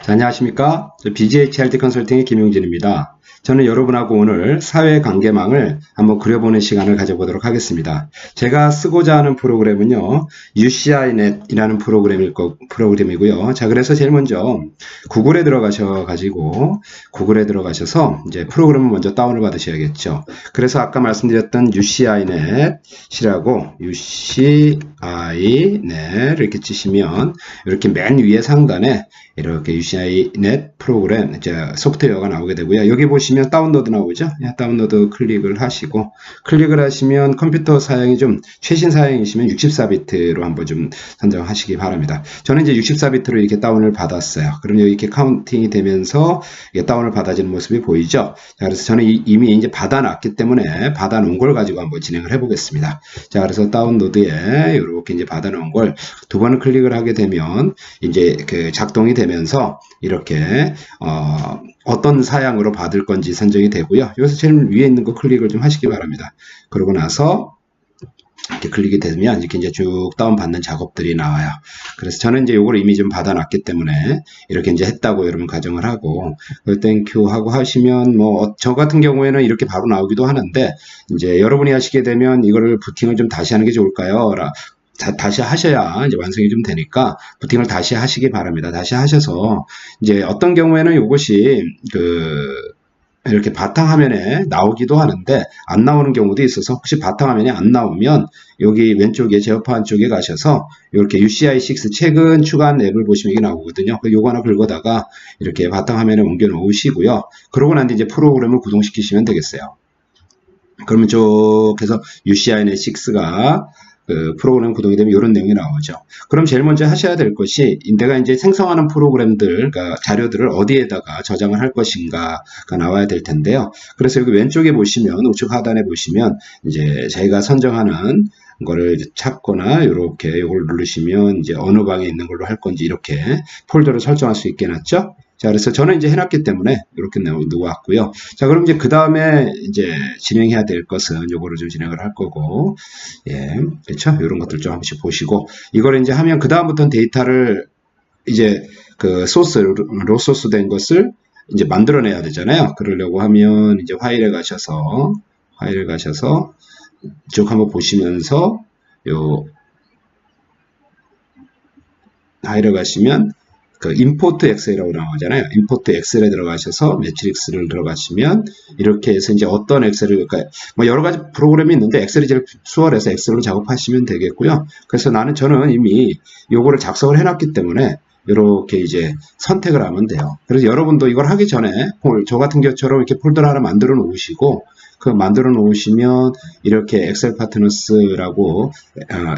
자, 안녕하십니까? BGHRT 컨설팅의 김용진입니다. 저는 여러분하고 오늘 사회관계망을 한번 그려보는 시간을 가져보도록 하겠습니다. 제가 쓰고자 하는 프로그램은요, UCINet이라는 프로그램이고요. 자, 그래서 제일 먼저 구글에 들어가셔서 이제 프로그램을 먼저 다운을 받으셔야겠죠. 그래서 아까 말씀드렸던 UCINet이라고 UCINet 이렇게 치시면 이렇게 맨 위에 상단에 이렇게 UCINet 프로그램 이제 소프트웨어가 나오게 되고요. 여기 보시면 다운로드 나오죠. 다운로드 클릭을 하시고 클릭을 하시면 컴퓨터 사양이 좀 최신 사양이시면 64비트로 한번 좀 선정하시기 바랍니다. 저는 이제 64비트로 이렇게 다운을 받았어요. 그럼 여기 이렇게 카운팅이 되면서 이게 다운을 받아지는 모습이 보이죠. 자, 그래서 저는 이미 이제 받아놨기 때문에 받아놓은 걸 가지고 한번 진행을 해보겠습니다. 자, 그래서 다운로드에 이렇게 이제 받아놓은 걸 두 번을 클릭을 하게 되면 이제 그 작동이 되면서 이렇게 어떤 사양으로 받을 건지 선정이 되고요. 여기서 제일 위에 있는 거 클릭을 좀 하시기 바랍니다. 그러고 나서 이렇게 클릭이 되면 이렇게 이제 쭉 다운받는 작업들이 나와요. 그래서 저는 이제 요걸 이미 좀 받아놨기 때문에 이렇게 이제 했다고 여러분 가정을 하고, 땡큐 하고 하시면 저 같은 경우에는 이렇게 바로 나오기도 하는데, 이제 여러분이 하시게 되면 이거를 부팅을 좀 다시 하는 게 좋을까요? 다시 하셔야 이제 완성이 좀 되니까 부팅을 다시 하시기 바랍니다. 다시 하셔서 이제 어떤 경우에는 이것이 이렇게 바탕화면에 나오기도 하는데 안 나오는 경우도 있어서 혹시 바탕화면에 안 나오면 여기 왼쪽에 제어판 쪽에 가셔서 이렇게 UCI6 최근 추가한 앱을 보시면 이게 나오거든요. 요거 하나 긁어다가 이렇게 바탕화면에 옮겨 놓으시고요. 그러고 난 뒤에 이제 프로그램을 구동시키시면 되겠어요. 그러면 쭉 해서 UCINet6가 프로그램 구동이 되면 이런 내용이 나오죠. 그럼 제일 먼저 하셔야 될 것이 내가 이제 생성하는 프로그램들, 그러니까 자료들을 어디에다가 저장을 할 것인가가 나와야 될 텐데요. 그래서 여기 왼쪽에 보시면 우측 하단에 보시면 이제 저희가 선정하는 거를 찾거나 이렇게 이걸 누르시면 이제 어느 방에 있는 걸로 할 건지 이렇게 폴더를 설정할 수 있게 해놨죠. 자, 그래서 저는 이제 해놨기 때문에 이렇게 놓았고요. 자, 그럼 이제 그 다음에 이제 진행해야 될 것은 요거를 좀 진행을 할 거고, 그렇죠? 이런 것들 좀 한 번씩 보시고, 이걸 이제 하면 그 다음부터는 데이터를 이제 로소스 된 것을 이제 만들어내야 되잖아요. 그러려고 하면 이제 파일에 가셔서 쭉 한번 보시면서 파일에 가시면 임포트 엑셀이라고 나오잖아요. 임포트 엑셀에 들어가셔서 매트릭스를 들어가시면 이렇게 해서 이제 어떤 엑셀을, 그러니까 여러 가지 프로그램이 있는데 엑셀이 제일 수월해서 엑셀로 작업하시면 되겠고요. 그래서 저는 이미 요거를 작성을 해놨기 때문에 이렇게 이제 선택을 하면 돼요. 그래서 여러분도 이걸 하기 전에 저 같은 경우처럼 이렇게 폴더를 하나 만들어 놓으시고, 만들어 놓으시면 이렇게 엑셀 파트너스라고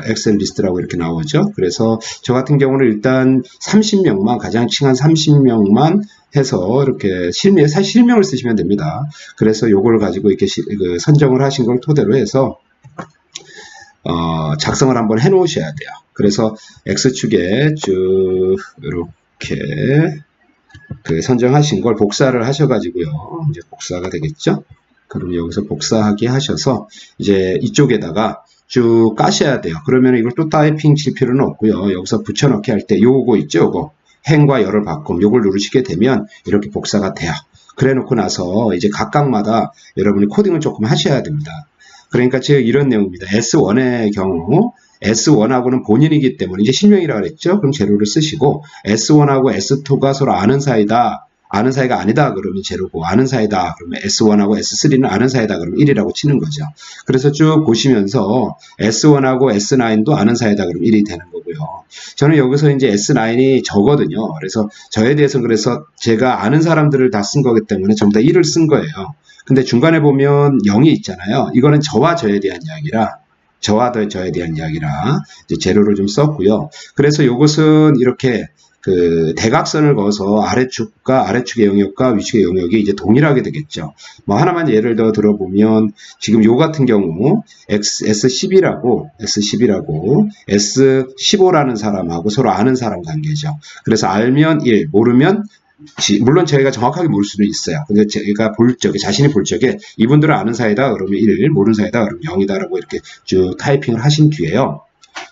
엑셀 리스트라고 이렇게 나오죠. 그래서 저 같은 경우는 일단 30명만, 가장 친한 30명만 해서 이렇게 사실 실명을 쓰시면 됩니다. 그래서 요거를 가지고 이렇게 선정을 하신 걸 토대로 해서 작성을 한번 해 놓으셔야 돼요. 그래서 X축에 쭉 이렇게 선정하신 걸 복사를 하셔가지고요. 이제 복사가 되겠죠. 그럼 여기서 복사하기 하셔서 이제 이쪽에다가 쭉 까셔야 돼요. 그러면 이걸 또 타이핑 칠 필요는 없고요. 여기서 붙여넣기 할 때 요거 있죠. 요거 행과 열을 바꿈 요걸 누르시게 되면 이렇게 복사가 돼요. 그래 놓고 나서 이제 각각마다 여러분이 코딩을 조금 하셔야 됩니다. 그러니까 지금 이런 내용입니다. S1의 경우 S1하고는 본인이기 때문에 이제 실명이라고 그랬죠. 그럼 제로를 쓰시고, S1하고 S2가 서로 아는 사이다. 아는 사이가 아니다 그러면 제로고, 아는 사이다 그러면 S1하고 S3는 아는 사이다 그러면 1이라고 치는 거죠. 그래서 쭉 보시면서 S1하고 S9도 아는 사이다 그러면 1이 되는 거고요. 저는 여기서 이제 S9이 저거든요. 그래서 저에 대해서 그래서 제가 아는 사람들을 다 쓴 거기 때문에 전부 다 1을 쓴 거예요. 근데 중간에 보면 0이 있잖아요. 이거는 저와 저에 대한 이야기라 이제 제로를 좀 썼고요. 그래서 이것은 이렇게 대각선을 그어서 아래축의 영역과 위축의 영역이 이제 동일하게 되겠죠. 하나만 예를 들어보면 지금 요 같은 경우 S10이라고 S15라는 사람하고 서로 아는 사람 관계죠. 그래서 알면 1, 모르면 물론 저희가 정확하게 모를 수는 있어요. 근데 제가 자신이 볼 적에 이분들은 아는 사이다 그러면 1, 모르는 사이다 그러면 0이다라고 이렇게 쭉 타이핑을 하신 뒤에요.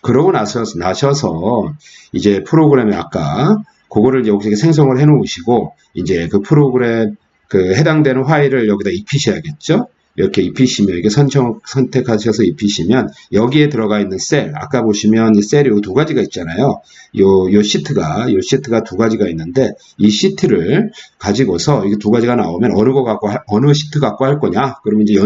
그러고 나셔서 이제 프로그램에 아까 그거를 이제 여기서 생성을 해 놓으시고, 이제 그 프로그램, 해당되는 파일을 여기다 입히셔야겠죠? 이렇게 입히시면, 이게 선택하셔서 입히시면, 여기에 들어가 있는 셀, 아까 보시면 이 셀이 요 두 가지가 있잖아요. 요 시트가 두 가지가 있는데, 이 시트를 가지고서, 이게 두 가지가 나오면 어느 시트 갖고 할 거냐? 그러면 이제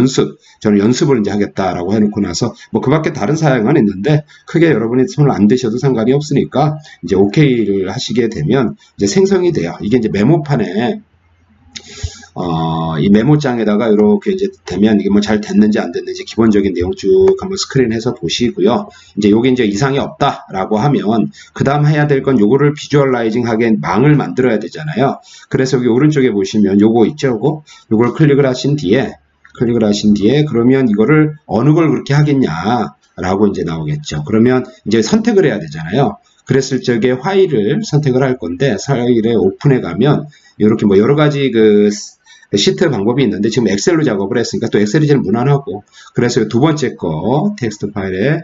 저는 연습을 이제 하겠다라고 해놓고 나서, 뭐 그 밖에 다른 사양은 있는데, 크게 여러분이 손을 안 대셔도 상관이 없으니까, 이제 OK를 하시게 되면, 이제 생성이 돼요. 이게 이제 메모판에, 이 메모장에다가 이렇게 이제 되면 이게 뭐 잘 됐는지 안 됐는지 기본적인 내용 쭉 한번 스크린해서 보시고요. 이제 요게 이제 이상이 없다라고 하면 그 다음 해야 될 건 요거를 비주얼라이징 하게 망을 만들어야 되잖아요. 그래서 여기 오른쪽에 보시면 요거 있죠? 요걸 클릭을 하신 뒤에 그러면 이거를 어느 걸 그렇게 하겠냐라고 이제 나오겠죠. 그러면 이제 선택을 해야 되잖아요. 그랬을 적에 파일을 선택을 할 건데 파일에 오픈해 가면 이렇게 뭐 여러 가지 시트 방법이 있는데 지금 엑셀로 작업을 했으니까 또 엑셀이 제일 무난하고, 그래서 두 번째 거 텍스트 파일에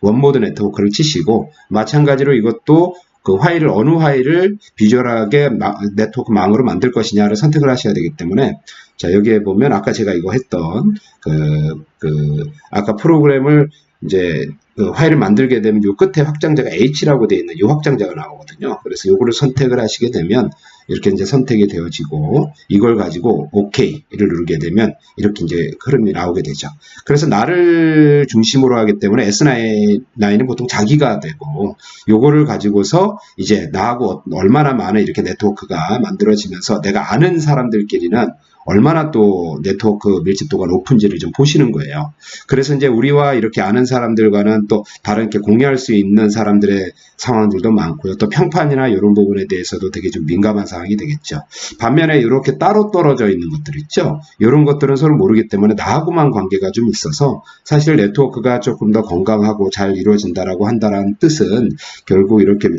원모드 네트워크를 치시고, 마찬가지로 이것도 그 어느 파일을 비주얼하게 네트워크 망으로 만들 것이냐를 선택을 하셔야 되기 때문에, 자, 여기에 보면 아까 제가 이거 했던 아까 프로그램을 이제 파일을 만들게 되면 요 끝에 확장자가 H라고 되어 있는 이 확장자가 나오거든요. 그래서 요거를 선택을 하시게 되면 이렇게 이제 선택이 되어지고, 이걸 가지고 OK를 누르게 되면 이렇게 이제 흐름이 나오게 되죠. 그래서 나를 중심으로 하기 때문에 S9은 보통 자기가 되고, 요거를 가지고서 이제 나하고 얼마나 많은 이렇게 네트워크가 만들어지면서 내가 아는 사람들끼리는 얼마나 또 네트워크 밀집도가 높은지를 좀 보시는 거예요. 그래서 이제 우리와 이렇게 아는 사람들과는 또 다른 이렇게 공유할 수 있는 사람들의 상황들도 많고요. 또 평판이나 이런 부분에 대해서도 되게 좀 민감한 상황이 되겠죠. 반면에 이렇게 따로 떨어져 있는 것들 있죠. 이런 것들은 서로 모르기 때문에 나하고만 관계가 좀 있어서 사실 네트워크가 조금 더 건강하고 잘 이루어진다라고 한다는 뜻은 결국 이렇게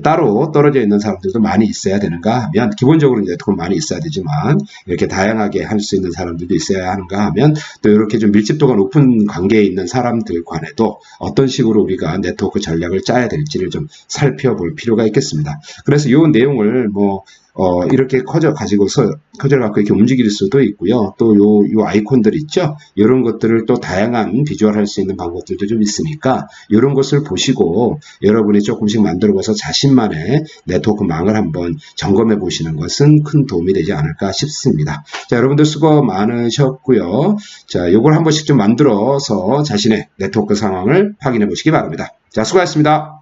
따로 떨어져 있는 사람들도 많이 있어야 되는가 하면, 기본적으로 네트워크 많이 있어야 되지만 이렇게 다양하게 할 수 있는 사람들도 있어야 하는가 하면, 또 이렇게 좀 밀집도가 높은 관계에 있는 사람들 간에도 어떤 식으로 우리가 네트워크 전략을 짜야 될지를 좀 살펴볼 필요가 있겠습니다. 그래서 이 내용을 이렇게 커져 갖고 이렇게 움직일 수도 있고요. 또 요 아이콘들 있죠? 이런 것들을 또 다양한 비주얼 할 수 있는 방법들도 좀 있으니까, 이런 것을 보시고 여러분이 조금씩 만들어 봐서 자신만의 네트워크 망을 한번 점검해 보시는 것은 큰 도움이 되지 않을까 싶습니다. 자, 여러분들 수고 많으셨고요. 자, 요걸 한 번씩 좀 만들어서 자신의 네트워크 상황을 확인해 보시기 바랍니다. 자, 수고하셨습니다.